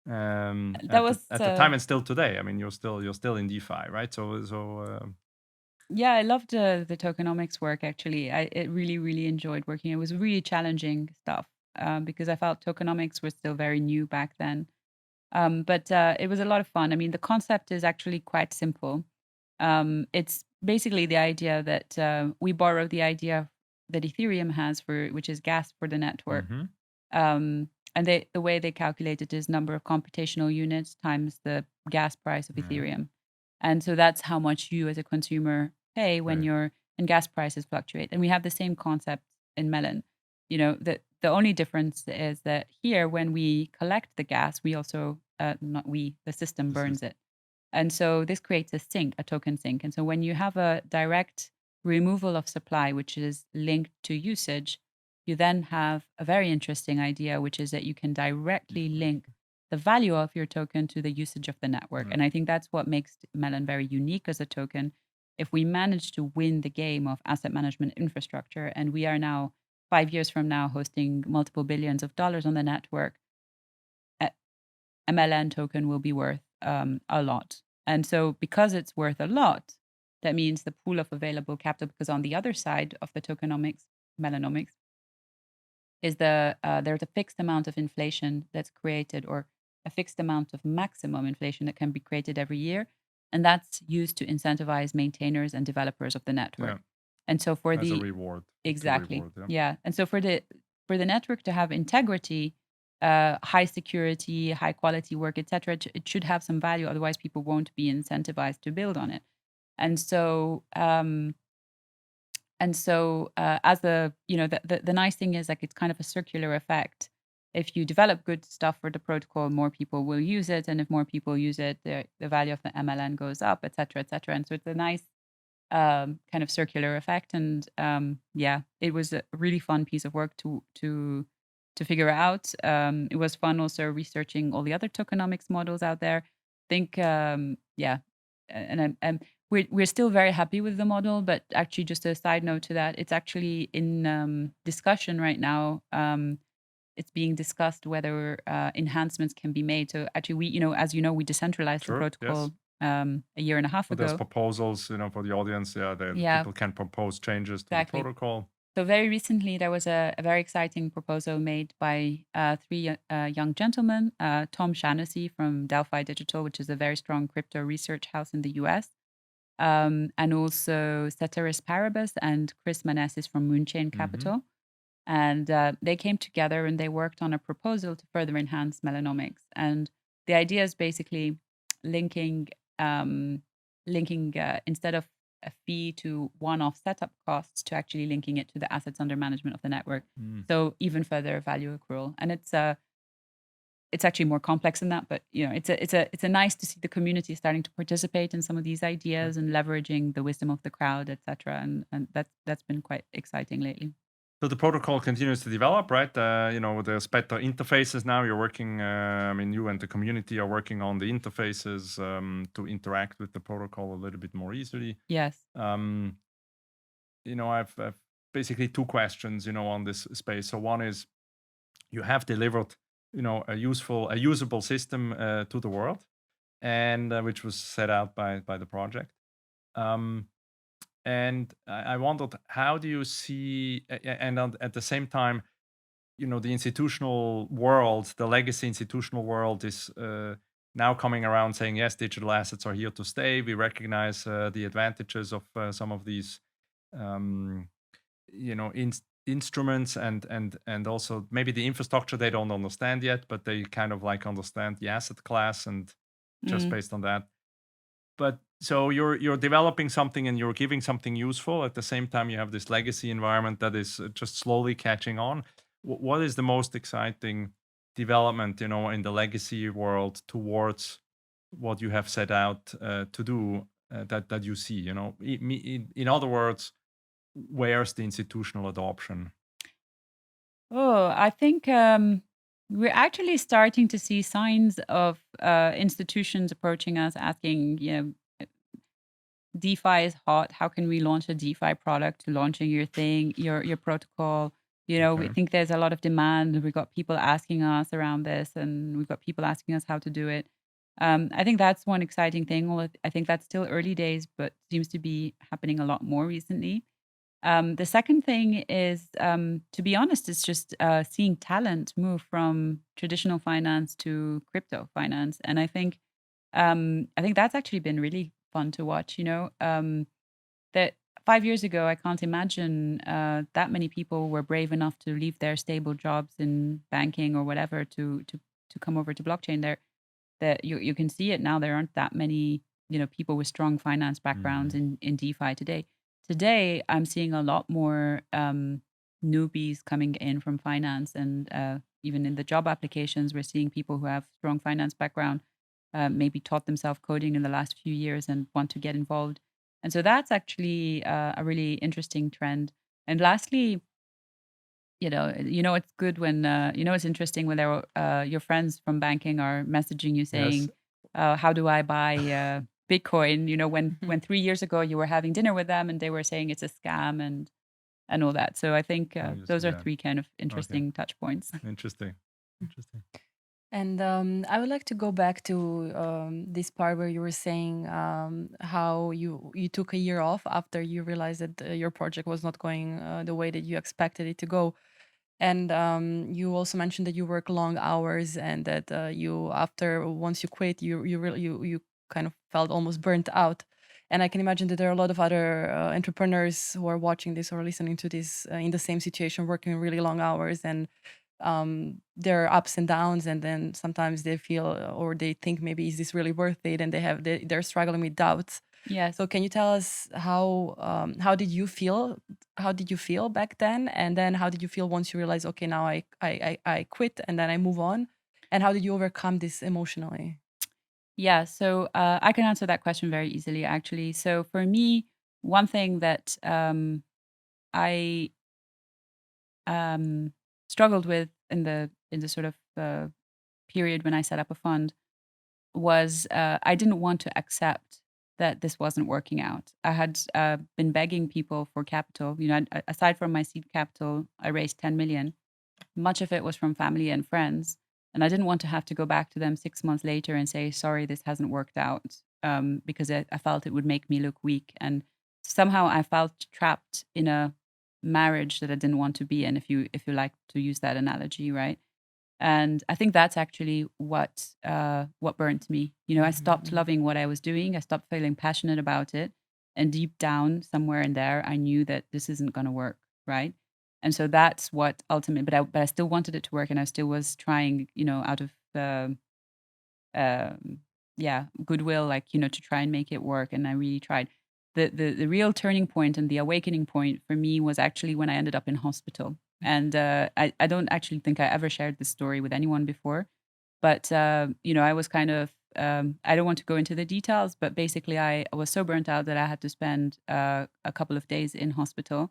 At the time and still today. I mean, you're still in DeFi, right? Yeah, I loved the tokenomics work, actually. I really, really enjoyed working. It was really challenging stuff because I felt tokenomics was still very new back then. But it was a lot of fun. I mean, the concept is actually quite simple. It's basically the idea that we borrow the idea that Ethereum has, which is gas for the network. And the way they calculate it is number of computational units times the gas price of Ethereum. And so that's how much you as a consumer pay when and gas prices fluctuate. And we have the same concept in Melon. The only difference is that here, when we collect the gas, we also, the system burns it. And so this creates a token sink. And so when you have a direct removal of supply, which is linked to usage, you then have a very interesting idea, which is that you can directly link the value of your token to the usage of the network. And I think that's what makes Melon very unique as a token. If we manage to win the game of asset management infrastructure, and we are now 5 years from now hosting multiple billions of dollars on the network, MLN token will be worth a lot. And so because it's worth a lot, that means the pool of available capital, because on the other side of the tokenomics, Melonomics, is there's a fixed amount of inflation that's created, or a fixed amount of maximum inflation that can be created every year. And that's used to incentivize maintainers and developers of the network. Yeah. And so for as a reward. Exactly. Reward, yeah. And so for the network to have integrity, high security, high quality work, etc., it should have some value. Otherwise, people won't be incentivized to build on it. And so as the nice thing is, like, it's kind of a circular effect. If you develop good stuff for the protocol, more people will use it, and if more people use it, the value of the MLN goes up, etc., etc. And so it's a nice kind of circular effect. And it was a really fun piece of work to figure out. It was fun also researching all the other tokenomics models out there. I think and we're still very happy with the model, but actually, just a side note to that, it's actually in discussion right now. It's being discussed whether enhancements can be made. So actually, as you know, we decentralized the Sure, protocol a year and a half So there's ago. proposals, for the audience. Yeah, Yeah, people can propose changes to the exactly. protocol. So very recently, there was a very exciting proposal made by three young gentlemen, Tom Shaughnessy from Delphi Digital, which is a very strong crypto research house in the US, and also Ceteris Paribus and Chris Manessis from Moonchain Capital. And they came together and they worked on a proposal to further enhance Melonomics. And the idea is basically linking instead of a fee to one-off setup costs to actually linking it to the assets under management of the network. So even further value accrual. And it's actually more complex than that, but it's a nice to see the community starting to participate in some of these ideas and leveraging the wisdom of the crowd, etc. And that's been quite exciting lately. So the protocol continues to develop, right? There's better interfaces now. You're working, you and the community are working on the interfaces to interact with the protocol a little bit more easily. Yes. I've basically two questions, on this space. So one is, you have delivered, a usable system to the world, and which was set out by the project. And I wondered, how do you see, at the same time, the institutional world, the legacy institutional world is now coming around saying, yes, digital assets are here to stay. We recognize the advantages of some of these, instruments and also maybe the infrastructure they don't understand yet, but they kind of like understand the asset class and just based on that. But so you're developing something and you're giving something useful. At the same time, you have this legacy environment that is just slowly catching on. What is the most exciting development, in the legacy world towards what you have set out to do that you see? In other words, where's the institutional adoption? Oh, I think we're actually starting to see signs of institutions approaching us asking, DeFi is hot. How can we launch a DeFi product to launching your thing, your protocol? We think there's a lot of demand. We've got people asking us around this, and we've got people asking us how to do it. I think that's one exciting thing. Well, I think that's still early days, but seems to be happening a lot more recently. The second thing is, to be honest, it's just seeing talent move from traditional finance to crypto finance, and I think that's actually been really fun to watch. That 5 years ago, I can't imagine that many people were brave enough to leave their stable jobs in banking or whatever to come over to blockchain. That you can see it now. There aren't that many people with strong finance backgrounds in DeFi today. Today, I'm seeing a lot more newbies coming in from finance, and even in the job applications, we're seeing people who have strong finance background, maybe taught themselves coding in the last few years and want to get involved. And so that's actually a really interesting trend. And lastly, it's good when it's interesting when your friends from banking are messaging you saying, "How do I buy Bitcoin?" When 3 years ago you were having dinner with them and they were saying it's a scam and all that. So I think those are three kind of interesting touch points. Interesting. And I would like to go back to this part where you were saying how you took a year off after you realized that your project was not going the way that you expected it to go. And you also mentioned that you work long hours and that once you quit, you kind of felt almost burnt out. And I can imagine that there are a lot of other entrepreneurs who are watching this or listening to this in the same situation, working really long hours, and there are ups and downs, and then sometimes they feel or they think, maybe is this really worth it, and they're struggling with doubts. Yes. So can you tell us how did you feel? How did you feel back then? And then how did you feel once you realized, okay, now I quit and then I move on? And how did you overcome this emotionally? Yeah, so I can answer that question very easily, actually. So for me, one thing that I struggled with in the sort of period when I set up a fund was I didn't want to accept that this wasn't working out. I had been begging people for capital. Aside from my seed capital, I raised 10 million. Much of it was from family and friends. And I didn't want to have to go back to them 6 months later and say, sorry, this hasn't worked out, because I felt it would make me look weak. And somehow I felt trapped in a marriage that I didn't want to be in, if you like to use that analogy, right? And I think that's actually what burnt me. I stopped loving what I was doing. I stopped feeling passionate about it. And deep down, somewhere in there, I knew that this isn't going to work, right? And so that's what ultimately, but I still wanted it to work, and I still was trying, out of goodwill, to try and make it work. And I really tried. The real turning point and the awakening point for me was actually when I ended up in hospital. And I don't actually think I ever shared this story with anyone before, but I was kind of I don't want to go into the details, but basically I was so burnt out that I had to spend a couple of days in hospital,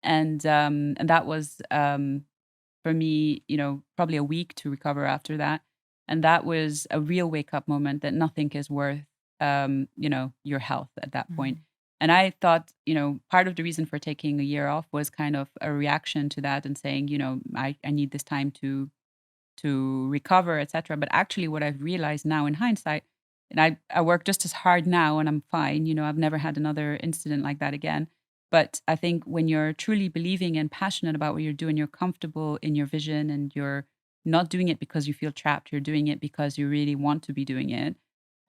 and that was for me, probably a week to recover after that. And that was a real wake up moment that nothing is worth, your health at that point. And I thought, part of the reason for taking a year off was kind of a reaction to that and saying, I need this time to recover, etc. But actually, what I've realized now in hindsight, and I work just as hard now and I'm fine. I've never had another incident like that again. But I think when you're truly believing and passionate about what you're doing, you're comfortable in your vision, and you're not doing it because you feel trapped, you're doing it because you really want to be doing it.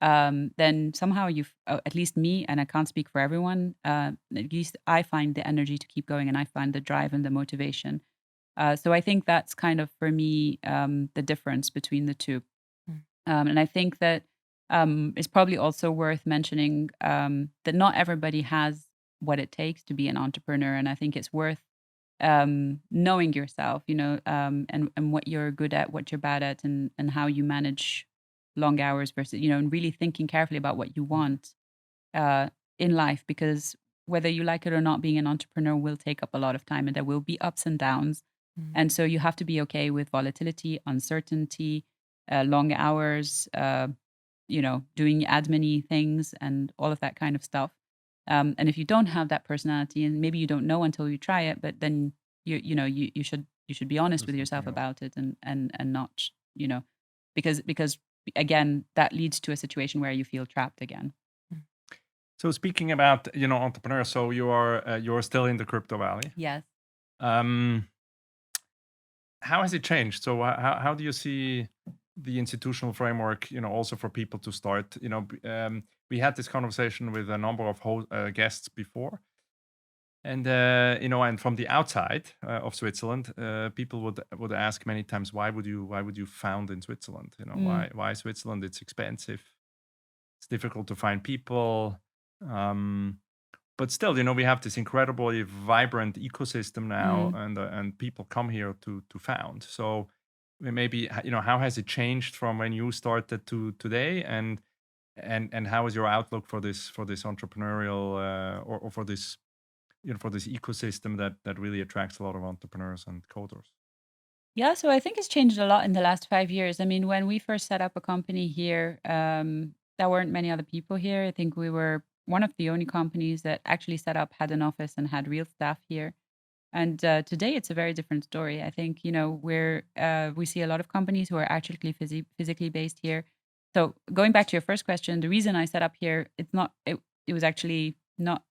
Then somehow at least me, and I can't speak for everyone, at least I find the energy to keep going, and I find the drive and the motivation. So I think that's kind of for me the difference between the two. And I think that it's probably also worth mentioning that not everybody has what it takes to be an entrepreneur. And I think it's worth knowing yourself, and what you're good at, what you're bad at, and how you manage long hours versus, and really thinking carefully about what you want in life, because whether you like it or not, being an entrepreneur will take up a lot of time, and there will be ups and downs. And so you have to be okay with volatility, uncertainty, long hours, doing admin-y things and all of that kind of stuff. And if you don't have that personality, and maybe you don't know until you try it, but then you should be honest with yourself about it, and not, because again, that leads to a situation where you feel trapped again. So speaking about entrepreneurs, so you're still in the Crypto Valley. Yes. How has it changed? So how do you see the institutional framework, also for people to start? We had this conversation with a number of guests before, and and from the outside of Switzerland, people would ask many times, why would you found in Switzerland? Why Switzerland? It's expensive, it's difficult to find people. But still, we have this incredibly vibrant ecosystem now, and people come here to found. So maybe, how has it changed from when you started to today, and how is your outlook for this entrepreneurial or for this for this ecosystem that really attracts a lot of entrepreneurs and coders? Yeah, so I think it's changed a lot in the last 5 years. I mean, when we first set up a company here, there weren't many other people here. I think we were one of the only companies that actually set up, had an office, and had real staff here. And today it's a very different story. I think, we see a lot of companies who are actually physically based here. So going back to your first question, the reason I set up here, it was actually not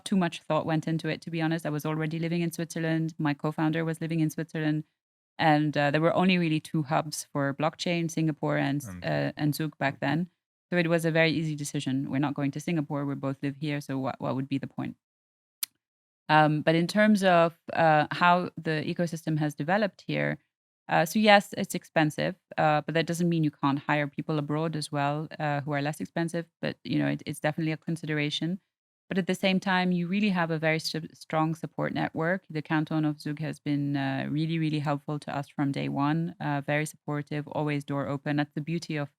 too much thought went into it, to be honest. I was already living in Switzerland. My co-founder was living in Switzerland. And there were only really two hubs for blockchain, Singapore and Zug back then. So it was a very easy decision. We're not going to Singapore. We both live here. So what would be the point? But in terms of how the ecosystem has developed here, so yes, it's expensive, but that doesn't mean you can't hire people abroad as well who are less expensive. But it's definitely a consideration. But at the same time, you really have a very strong support network. The canton of Zug has been really, really helpful to us from day one. Very supportive, always door open. That's the beauty of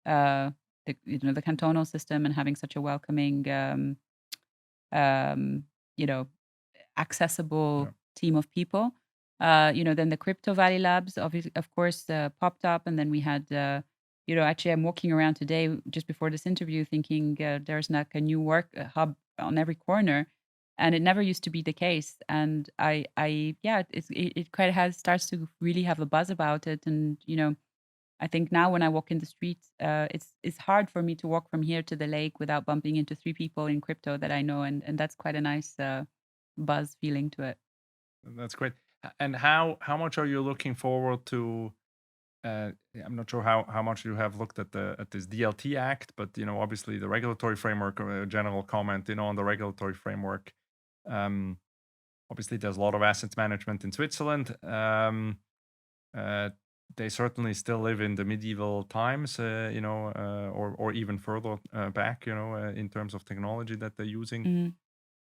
the cantonal system, and having such a welcoming, accessible team of people. Then the Crypto Valley Labs, of course, popped up, and then we had actually I'm walking around today just before this interview thinking there's like a new work hub on every corner, and it never used to be the case. And it kind of starts to really have a buzz about it. And I think now when I walk in the streets, it's hard for me to walk from here to the lake without bumping into 3 people in crypto that I know, and that's quite a nice buzz feeling to it. That's great. And how much are you looking forward to? I'm not sure how much you have looked at this DLT Act, but obviously the regulatory framework. A general comment, on the regulatory framework. Obviously, there's a lot of assets management in Switzerland. They certainly still live in the medieval times, or even further back, in terms of technology that they're using. Mhm.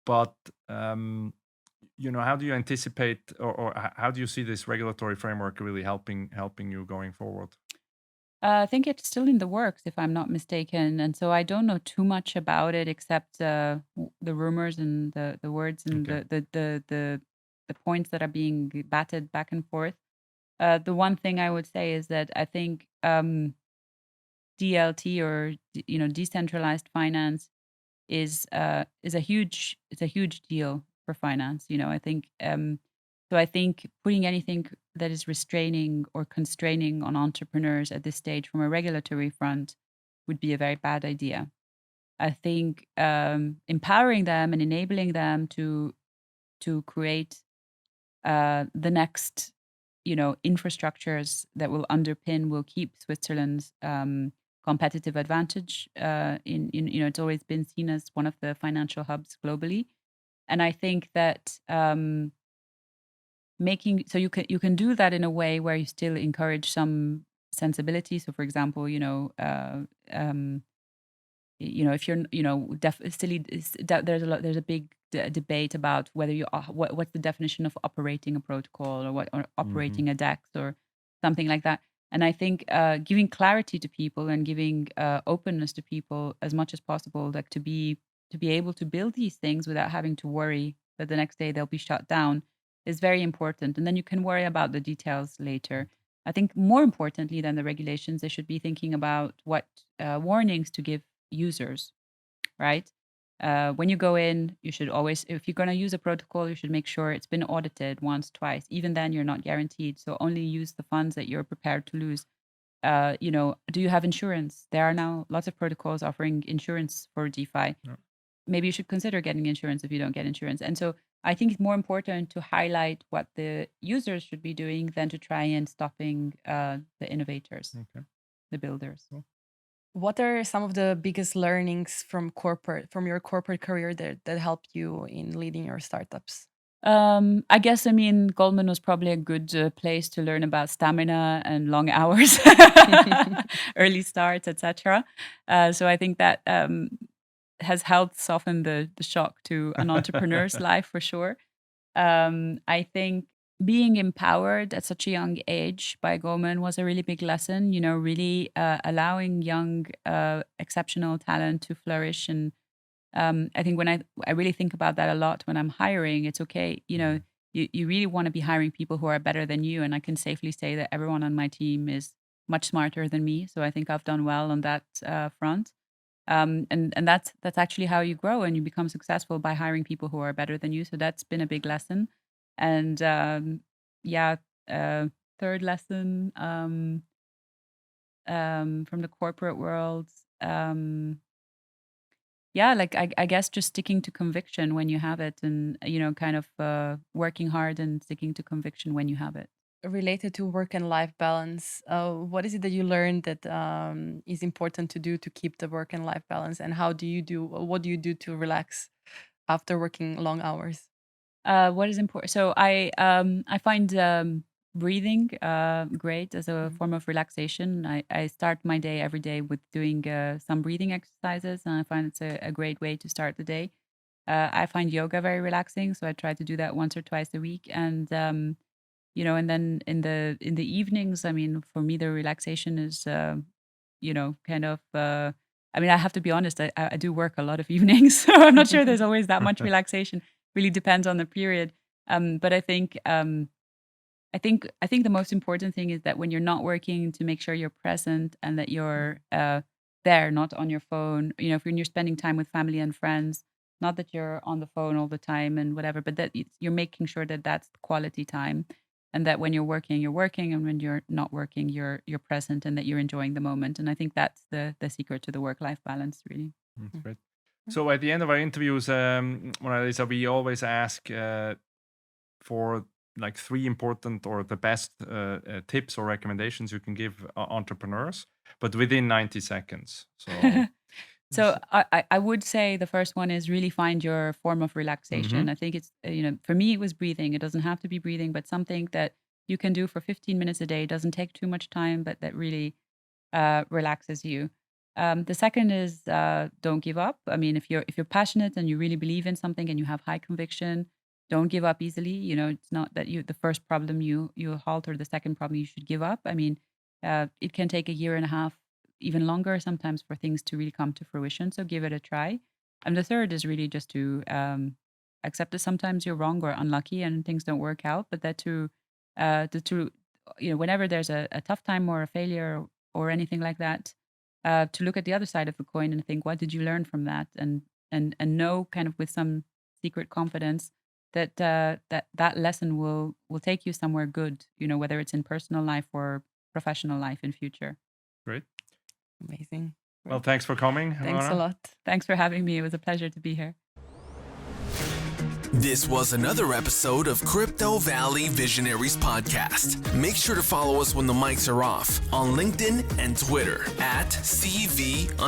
But how do you anticipate, or how do you see this regulatory framework really helping you going forward? I think it's still in the works, if I'm not mistaken, and so I don't know too much about it except the rumors and the words and Okay. the points that are being batted back and forth. The one thing I would say is that I think DLT, or decentralized finance, is a huge deal for finance. I think so. I think putting anything that is restraining or constraining on entrepreneurs at this stage from a regulatory front would be a very bad idea. I think empowering them and enabling them to create the next infrastructures that will keep Switzerland's competitive advantage. It's always been seen as one of the financial hubs globally, and I think that making so you can do that in a way where you still encourage some sensibility. So, for example, if you're, silly, there's a big debate about whether what's the definition of operating a protocol, or operating a DEX or something like that. And I think giving clarity to people and giving openness to people as much as possible, like to be able to build these things without having to worry that the next day they'll be shut down, is very important. And then you can worry about the details later. I think more importantly than the regulations, they should be thinking about what warnings to give users, right? When you go in, you should always, if you're going to use a protocol, you should make sure it's been audited once, twice. Even then, you're not guaranteed. So only use the funds that you're prepared to lose. Do you have insurance? There are now lots of protocols offering insurance for DeFi. Yeah. Maybe you should consider getting insurance if you don't get insurance. And so I think it's more important to highlight what the users should be doing than to try and stopping the innovators, Okay. the builders. Cool. What are some of the biggest learnings from your corporate career that helped you in leading your startups? I guess, Goldman was probably a good place to learn about stamina and long hours, early starts, etc. So I think that has helped soften the shock to an entrepreneur's life for sure. I think being empowered at such a young age by Goldman was a really big lesson, really allowing young, exceptional talent to flourish. And I think when I really think about that a lot when I'm hiring, it's okay, you really want to be hiring people who are better than you. And I can safely say that everyone on my team is much smarter than me. So I think I've done well on that front. And that's actually how you grow and you become successful, by hiring people who are better than you. So that's been a big lesson. And third lesson from the corporate world. I guess just sticking to conviction when you have it, and kind of working hard and sticking to conviction when you have it. Related to work and life balance, what is it that you learned that is important to do to keep the work and life balance, and what do you do to relax after working long hours? What is important? So I find breathing great as a form of relaxation. I start my day every day with doing some breathing exercises, and I find it's a great way to start the day. I find yoga very relaxing, so I try to do that once or twice a week. And and then in the evenings, for me, the relaxation is kind of. I have to be honest. I do work a lot of evenings, so I'm not sure there's always that much relaxation. Really depends on the period. But I think I think the most important thing is that when you're not working, to make sure you're present and that you're there, not on your phone. You know, when you're spending time with family and friends, not that you're on the phone all the time and whatever, but that you're making sure that that's quality time, and that when you're working, and when you're not working, you're present, and that you're enjoying the moment. And I think that's the secret to the work-life balance, really. That's great. So at the end of our interviews, Mona Lisa, we always ask for like 3 important or the best tips or recommendations you can give entrepreneurs, but within 90 seconds. So, So I would say the first one is really find your form of relaxation. I think it's, for me, it was breathing. It doesn't have to be breathing, but something that you can do for 15 minutes a day. It doesn't take too much time, but that really relaxes you. The second is don't give up. I mean, if you're passionate and you really believe in something and you have high conviction, don't give up easily. You know, it's not that the first problem you halt, or the second problem you should give up. I mean, it can take a year and a half, even longer sometimes, for things to really come to fruition. So give it a try. And the third is really just to accept that sometimes you're wrong or unlucky and things don't work out, but that whenever there's a tough time or a failure or anything like that, to look at the other side of the coin and think, what did you learn from that? And know, kind of with some secret confidence, that that lesson will take you somewhere good, whether it's in personal life or professional life in future. Great. Amazing. Well, thanks for coming. Thanks Mona. a lot. Thanks for having me. It was a pleasure to be here. This was another episode of Crypto Valley Visionaries podcast. Make sure to follow us when the mics are off on LinkedIn and Twitter at CV_labs,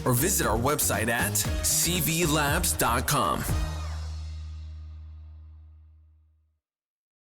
or visit our website at cvlabs.com.